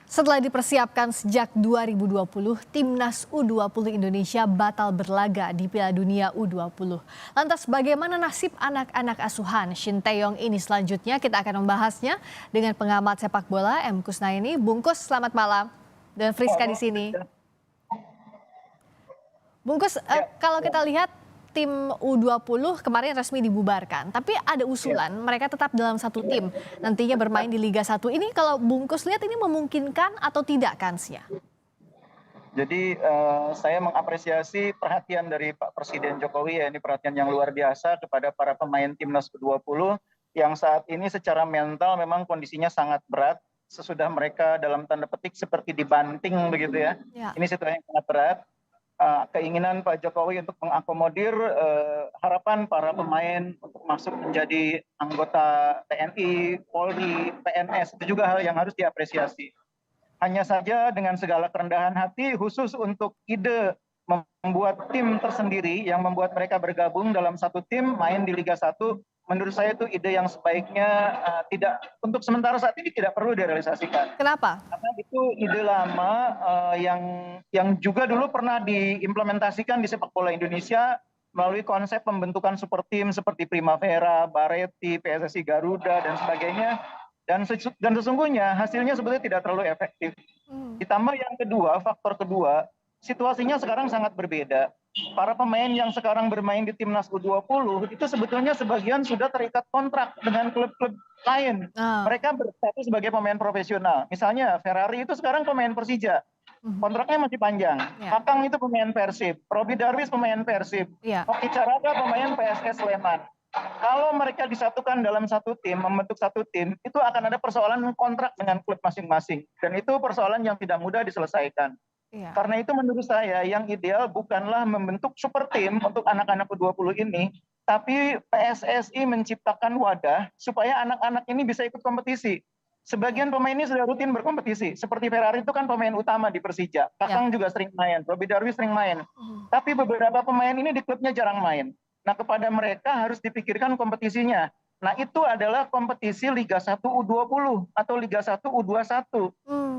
Setelah dipersiapkan sejak 2020, Timnas U20 Indonesia batal berlaga di Piala Dunia U20. Lantas bagaimana nasib anak-anak asuhan Shin Tae-yong ini selanjutnya? Kita akan membahasnya dengan pengamat sepak bola M. Kusnaini. Bungkus, selamat malam. Dan Friska di sini. Bungkus, kalau kita lihat tim U20 kemarin resmi dibubarkan, tapi ada usulan mereka tetap dalam satu tim, nantinya bermain di Liga 1. Ini kalau Bungkus lihat ini memungkinkan atau tidak kansnya? Jadi saya mengapresiasi perhatian dari Pak Presiden Jokowi, ya, ini perhatian yang luar biasa kepada para pemain Timnas U20 yang saat ini secara mental memang kondisinya sangat berat, sesudah mereka dalam tanda petik seperti dibanting begitu ya. Ini situasi yang sangat berat. Keinginan Pak Jokowi untuk mengakomodir harapan para pemain untuk masuk menjadi anggota TNI, Polri, PNS, itu juga hal yang harus diapresiasi. Hanya saja dengan segala kerendahan hati khusus untuk ide membuat tim tersendiri yang membuat mereka bergabung dalam satu tim main di Liga 1, menurut saya itu ide yang sebaiknya tidak, untuk sementara saat ini tidak perlu direalisasikan. Kenapa? Karena itu ide lama yang juga dulu pernah diimplementasikan di sepak bola Indonesia melalui konsep pembentukan super tim seperti Primavera, Bareti, PSSI Garuda dan sebagainya. Dan sesungguhnya hasilnya sebetulnya tidak terlalu efektif. Ditambah yang kedua, faktor kedua, situasinya sekarang sangat berbeda. Para pemain yang sekarang bermain di Timnas U20 itu sebetulnya sebagian sudah terikat kontrak dengan klub-klub lain. Mereka berstatus sebagai pemain profesional. Misalnya Ferrari itu sekarang pemain Persija. Kontraknya masih panjang. Kakang itu pemain Persib. Robi Darwis pemain Persib. Hoki Caraka pemain PSS Sleman. Kalau mereka disatukan dalam satu tim, membentuk satu tim, itu akan ada persoalan kontrak dengan klub masing-masing. Dan itu persoalan yang tidak mudah diselesaikan. Karena itu menurut saya yang ideal bukanlah membentuk super tim untuk anak-anak U20 ini, tapi PSSI menciptakan wadah supaya anak-anak ini bisa ikut kompetisi. Sebagian pemain ini sudah rutin berkompetisi. Seperti Ferrari itu kan pemain utama di Persija. Kakang juga sering main, Robi Darwis sering main. Tapi beberapa pemain ini di klubnya jarang main. Nah, kepada mereka harus dipikirkan kompetisinya. Nah, itu adalah kompetisi Liga 1 U20 atau Liga 1 U21.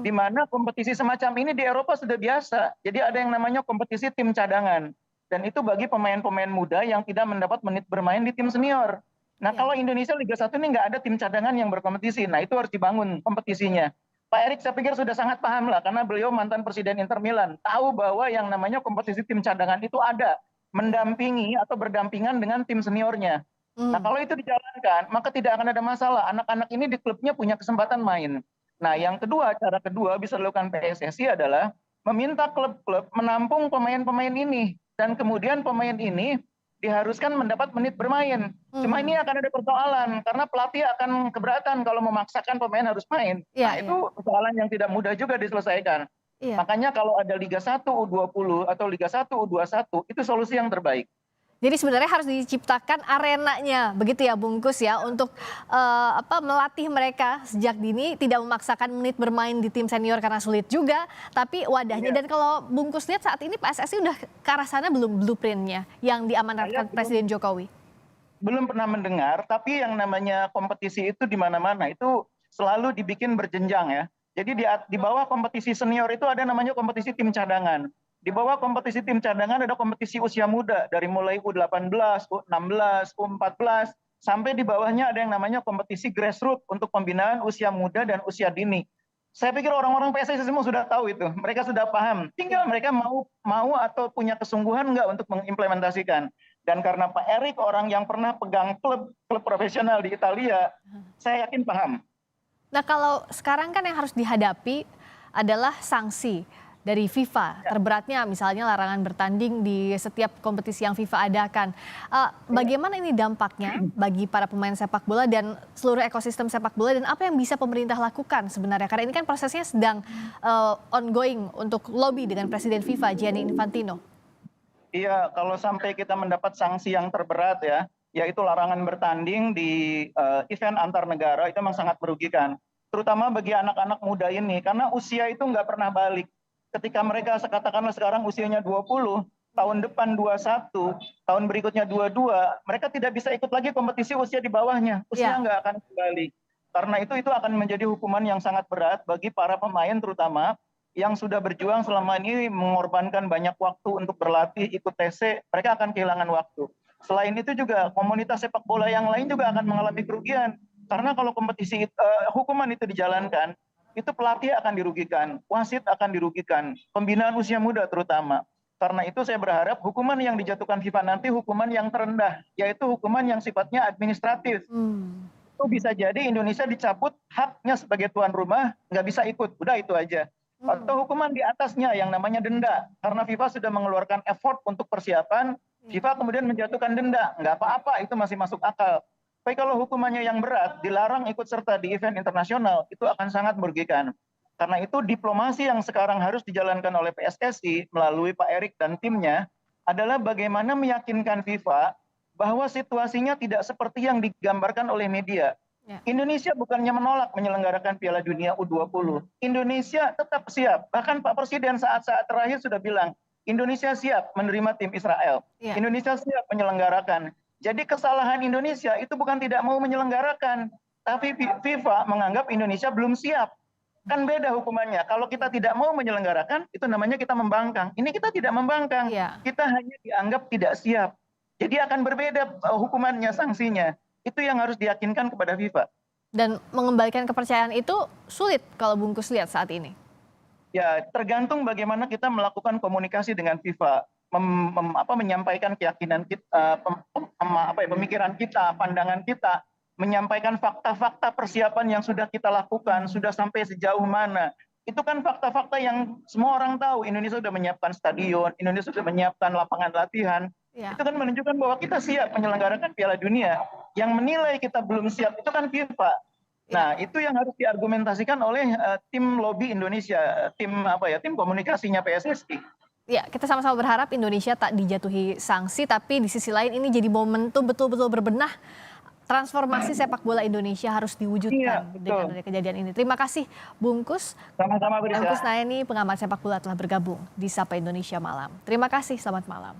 Di mana kompetisi semacam ini di Eropa sudah biasa. Jadi ada yang namanya kompetisi tim cadangan. Dan itu bagi pemain-pemain muda yang tidak mendapat menit bermain di tim senior. Nah, kalau Indonesia Liga 1 ini nggak ada tim cadangan yang berkompetisi. Nah, itu harus dibangun kompetisinya. Pak Erik saya pikir sudah sangat paham lah, karena beliau mantan presiden Inter Milan. Tahu bahwa yang namanya kompetisi tim cadangan itu ada. Mendampingi atau berdampingan dengan tim seniornya. Nah, kalau itu dijalankan, maka tidak akan ada masalah. Anak-anak ini di klubnya punya kesempatan main. Nah, yang kedua, cara kedua bisa dilakukan PSSI adalah meminta klub-klub menampung pemain-pemain ini. Dan kemudian pemain ini diharuskan mendapat menit bermain. Cuma ini akan ada persoalan, karena pelatih akan keberatan kalau memaksakan pemain harus main. Nah, itu persoalan yang tidak mudah juga diselesaikan. Makanya kalau ada Liga 1 U20 atau Liga 1 U21, itu solusi yang terbaik. Jadi sebenarnya harus diciptakan arenanya, begitu ya Bungkus ya, untuk melatih mereka sejak dini, tidak memaksakan menit bermain di tim senior karena sulit juga, tapi wadahnya. Dan kalau Bungkus lihat saat ini PSSI udah ke arah sana belum blueprintnya yang diamanatkan Presiden Jokowi? Belum pernah mendengar, tapi yang namanya kompetisi itu di mana-mana itu selalu dibikin berjenjang ya. Jadi di bawah kompetisi senior itu ada namanya kompetisi tim cadangan. Di bawah kompetisi tim cadangan ada kompetisi usia muda, dari mulai U18, U16, U14, sampai di bawahnya ada yang namanya kompetisi grassroots untuk pembinaan usia muda dan usia dini. Saya pikir orang-orang PSSI semua sudah tahu itu, mereka sudah paham. Tinggal mereka mau atau punya kesungguhan nggak untuk mengimplementasikan. Dan karena Pak Erik orang yang pernah pegang klub profesional di Italia, saya yakin paham. Nah, kalau sekarang kan yang harus dihadapi adalah sanksi dari FIFA. Terberatnya misalnya larangan bertanding di setiap kompetisi yang FIFA adakan. Bagaimana ini dampaknya bagi para pemain sepak bola dan seluruh ekosistem sepak bola, dan apa yang bisa pemerintah lakukan sebenarnya? Karena ini kan prosesnya sedang ongoing untuk lobby dengan Presiden FIFA Gianni Infantino. Iya, kalau sampai kita mendapat sanksi yang terberat ya, yaitu larangan bertanding di event antar negara, itu memang sangat merugikan. Terutama bagi anak-anak muda ini, karena usia itu nggak pernah balik. Ketika mereka katakanlah sekarang usianya 20, tahun depan 21, tahun berikutnya 22, mereka tidak bisa ikut lagi kompetisi usia di bawahnya. Usia nggak akan kembali. Karena itu akan menjadi hukuman yang sangat berat bagi para pemain terutama yang sudah berjuang selama ini mengorbankan banyak waktu untuk berlatih, ikut TC, mereka akan kehilangan waktu. Selain itu juga komunitas sepak bola yang lain juga akan mengalami kerugian. Karena kalau hukuman itu dijalankan, itu pelatih akan dirugikan, wasit akan dirugikan, pembinaan usia muda terutama. Karena itu saya berharap hukuman yang dijatuhkan FIFA nanti hukuman yang terendah, yaitu hukuman yang sifatnya administratif. Itu bisa jadi Indonesia dicabut haknya sebagai tuan rumah, nggak bisa ikut, udah itu aja. Atau hukuman di atasnya yang namanya denda, karena FIFA sudah mengeluarkan effort untuk persiapan, FIFA kemudian menjatuhkan denda, nggak apa-apa, itu masih masuk akal. Tapi kalau hukumannya yang berat, dilarang ikut serta di event internasional, itu akan sangat merugikan. Karena itu diplomasi yang sekarang harus dijalankan oleh PSSI melalui Pak Erik dan timnya adalah bagaimana meyakinkan FIFA bahwa situasinya tidak seperti yang digambarkan oleh media. Indonesia bukannya menolak menyelenggarakan Piala Dunia U20. Indonesia tetap siap. Bahkan Pak Presiden saat-saat terakhir sudah bilang, Indonesia siap menerima tim Israel. Indonesia siap menyelenggarakan. Jadi kesalahan Indonesia itu bukan tidak mau menyelenggarakan, tapi FIFA menganggap Indonesia belum siap. Kan beda hukumannya. Kalau kita tidak mau menyelenggarakan, itu namanya kita membangkang. Ini kita tidak membangkang. Kita hanya dianggap tidak siap. Jadi akan berbeda hukumannya, sanksinya. Itu yang harus diyakinkan kepada FIFA. Dan mengembalikan kepercayaan itu sulit kalau Bungkus lihat saat ini. Ya, tergantung bagaimana kita melakukan komunikasi dengan FIFA, menyampaikan keyakinan kita, pemikiran kita, pandangan kita, menyampaikan fakta-fakta persiapan yang sudah kita lakukan, sudah sampai sejauh mana. Itu kan fakta-fakta yang semua orang tahu. Indonesia sudah menyiapkan stadion, Indonesia sudah menyiapkan lapangan latihan. Itu kan menunjukkan bahwa kita siap menyelenggarakan Piala Dunia. Yang menilai kita belum siap itu kan FIFA. Nah, itu yang harus diargumentasikan oleh tim lobby Indonesia, tim komunikasinya PSSI. Ya, kita sama-sama berharap Indonesia tak dijatuhi sanksi, tapi di sisi lain ini jadi momentum betul-betul berbenah. Transformasi sepak bola Indonesia harus diwujudkan dengan kejadian ini. Terima kasih Bungkus. Sama-sama Brisa. Bungkus Naeni, pengamat sepak bola telah bergabung di Sapa Indonesia Malam. Terima kasih, selamat malam.